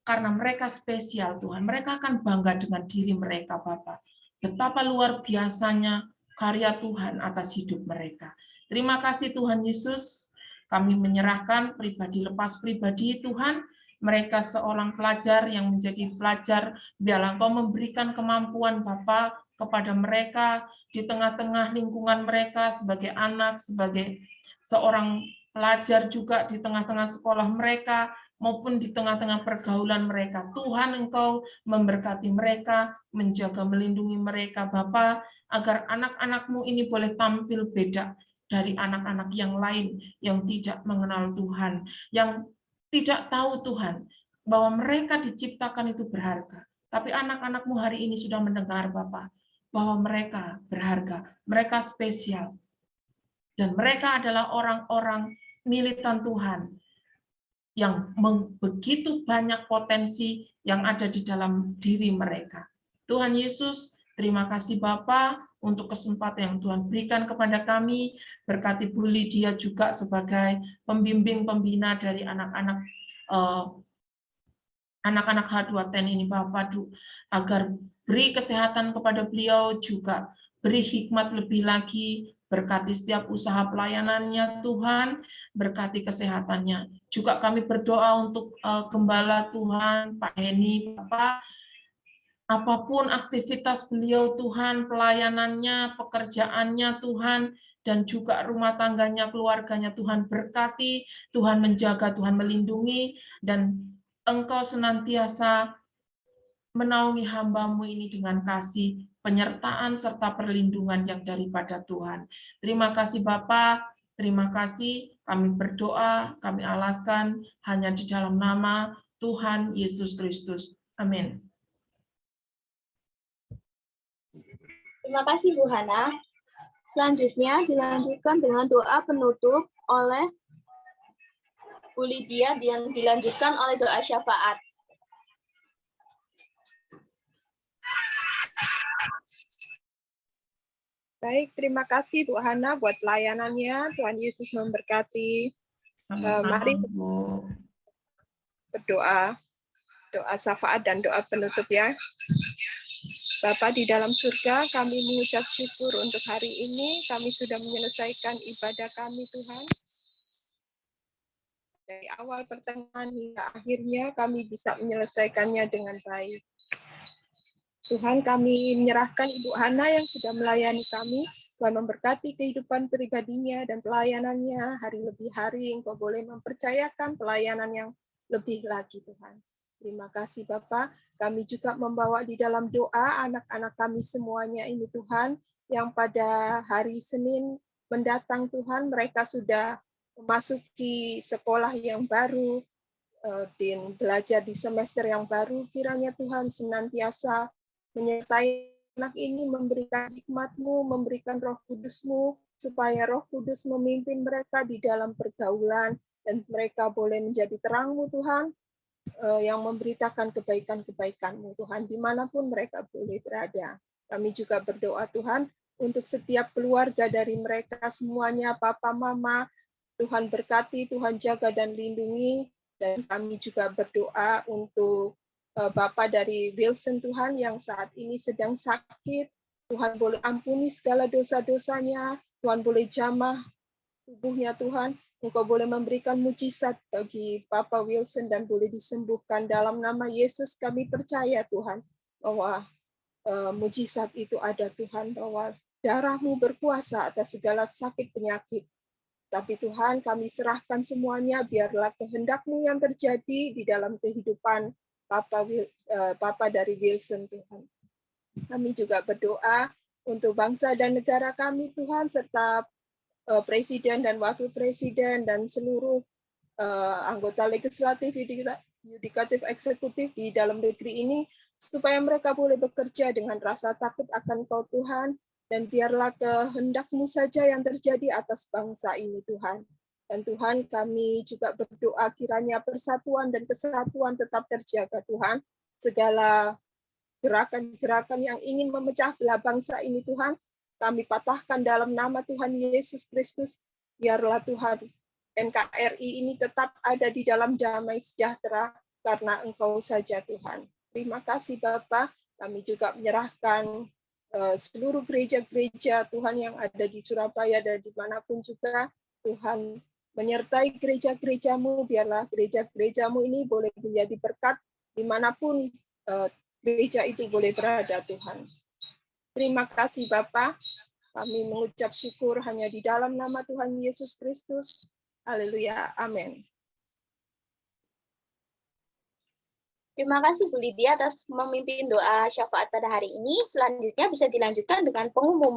karena mereka spesial Tuhan. Mereka akan bangga dengan diri mereka Bapa. Betapa luar biasanya karya Tuhan atas hidup mereka. Terima kasih Tuhan Yesus. Kami menyerahkan pribadi lepas pribadi Tuhan. Mereka seorang pelajar yang menjadi pelajar, biarlah Engkau memberikan kemampuan Bapa kepada mereka di tengah-tengah lingkungan mereka sebagai anak, sebagai seorang pelajar juga di tengah-tengah sekolah mereka, maupun di tengah-tengah pergaulan mereka. Tuhan Engkau memberkati mereka, menjaga, melindungi mereka Bapa, agar anak-anak-Mu ini boleh tampil beda dari anak-anak yang lain yang tidak mengenal Tuhan, yang tidak tahu Tuhan, bahwa mereka diciptakan itu berharga. Tapi anak-anak-Mu hari ini sudah mendengar Bapa, bahwa mereka berharga, mereka spesial, dan mereka adalah orang-orang militan Tuhan yang begitu banyak potensi yang ada di dalam diri mereka. Tuhan Yesus, terima kasih Bapa untuk kesempatan yang Tuhan berikan kepada kami. Berkati Bu Lydia juga sebagai pembimbing pembina dari anak-anak H2TEN ini Bapak, agar beri kesehatan kepada beliau, juga beri hikmat lebih lagi, berkati setiap usaha pelayanannya Tuhan, berkati kesehatannya. Juga kami berdoa untuk Gembala Tuhan, Pak Heni, Bapak, apapun aktivitas beliau Tuhan, pelayanannya, pekerjaannya Tuhan, dan juga rumah tangganya, keluarganya Tuhan berkati, Tuhan menjaga, Tuhan melindungi, dan Engkau senantiasa menaungi hamba-Mu ini dengan kasih, penyertaan, serta perlindungan yang daripada Tuhan. Terima kasih Bapa, terima kasih, kami berdoa, kami alaskan hanya di dalam nama Tuhan Yesus Kristus. Amin. Terima kasih Bu Hana. Selanjutnya dilanjutkan dengan doa penutup oleh Bu Lydia yang dilanjutkan oleh doa syafaat. Baik, terima kasih Bu Hana buat pelayanannya. Tuhan Yesus memberkati. Mari berdoa, doa syafaat dan doa penutup ya. Bapa di dalam surga, kami mengucap syukur untuk hari ini. Kami sudah menyelesaikan ibadah kami Tuhan. Dari awal pertengahan hingga akhirnya kami bisa menyelesaikannya dengan baik. Tuhan, kami menyerahkan Ibu Hana yang sudah melayani kami. Tuhan memberkati kehidupan pribadinya dan pelayanannya. Hari lebih hari Engkau boleh mempercayakan pelayanan yang lebih lagi Tuhan. Terima kasih Bapak. Kami juga membawa di dalam doa anak-anak kami semuanya ini Tuhan, yang pada hari Senin mendatang Tuhan, mereka sudah memasuki sekolah yang baru, dan belajar di semester yang baru. Kiranya Tuhan senantiasa menyertai anak ini, memberikan hikmat-Mu, memberikan Roh Kudus-Mu, supaya Roh Kudus memimpin mereka di dalam pergaulan, dan mereka boleh menjadi terang-Mu Tuhan, yang memberitakan kebaikan-kebaikan-Mu Tuhan, dimanapun mereka boleh berada. Kami juga berdoa Tuhan, untuk setiap keluarga dari mereka semuanya, Papa, Mama, Tuhan berkati, Tuhan jaga dan lindungi, dan kami juga berdoa untuk Bapak dari Wilson Tuhan yang saat ini sedang sakit. Tuhan boleh ampuni segala dosa-dosanya, Tuhan boleh jamah tubuhnya Tuhan. Engkau boleh memberikan mujizat bagi Bapak Wilson dan boleh disembuhkan. Dalam nama Yesus kami percaya Tuhan bahwa mujizat itu ada Tuhan, bahwa darah-Mu berkuasa atas segala sakit penyakit. Tapi Tuhan, kami serahkan semuanya, biarlah kehendak-Mu yang terjadi di dalam kehidupan Papa dari Wilson Tuhan. Kami juga berdoa untuk bangsa dan negara kami Tuhan, serta Presiden dan Wakil Presiden dan seluruh anggota legislatif, yudikatif, eksekutif di dalam negeri ini, supaya mereka boleh bekerja dengan rasa takut akan Kau Tuhan, dan biarlah kehendak-Mu saja yang terjadi atas bangsa ini Tuhan. Dan Tuhan, kami juga berdoa kiranya persatuan dan kesatuan tetap terjaga Tuhan. Segala gerakan-gerakan yang ingin memecah belah bangsa ini Tuhan, kami patahkan dalam nama Tuhan Yesus Kristus. Biarlah Tuhan NKRI ini tetap ada di dalam damai sejahtera, karena Engkau saja Tuhan. Terima kasih Bapa. Kami juga menyerahkan seluruh gereja-gereja Tuhan yang ada di Surabaya dan dimanapun juga. Tuhan menyertai gereja-gerejamu, biarlah gereja-gerejamu ini boleh menjadi berkat dimanapun gereja itu boleh berada Tuhan. Terima kasih Bapa. Kami mengucap syukur hanya di dalam nama Tuhan Yesus Kristus. Haleluya. Amin. Terima kasih Bu Lydia atas memimpin doa syafaat pada hari ini. Selanjutnya bisa dilanjutkan dengan pengumuman